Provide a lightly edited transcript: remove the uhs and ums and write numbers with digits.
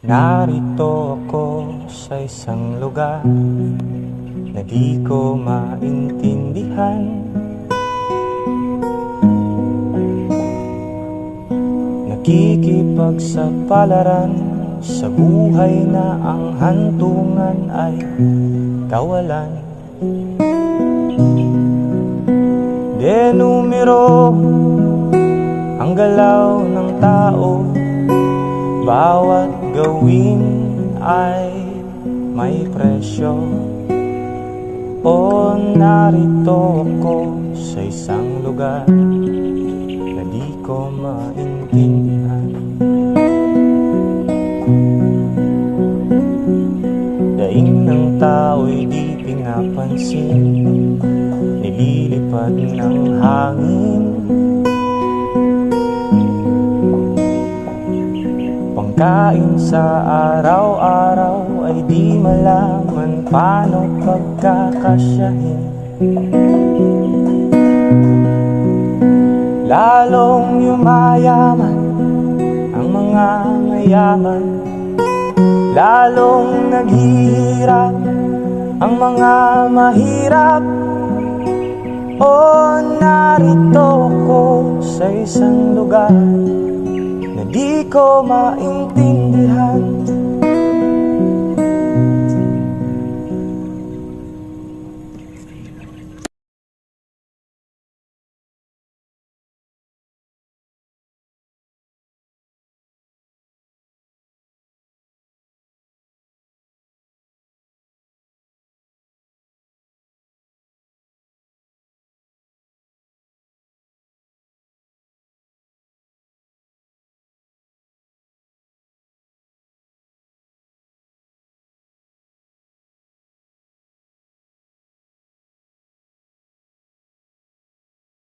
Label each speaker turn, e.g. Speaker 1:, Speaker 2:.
Speaker 1: Narito ako sa isang lugar na di ko maintindihan. Nakikipagsapalaran sa buhay na ang hantungan ay kawalan. Denumero ang galaw ng tao, bawat gawin ay may presyo. O narito ako sa isang lugar na di ko maintindihan. Daing ng tao'y di pinapansin, nililipad ng hangin. Pangkain sa araw-araw ay di malaman paano pagkakasyahin. Lalong yumayaman ang mga mayaman, lalong naghihirap ang mga mahirap. O narito ko sa isang lugar na di ko maintindihan.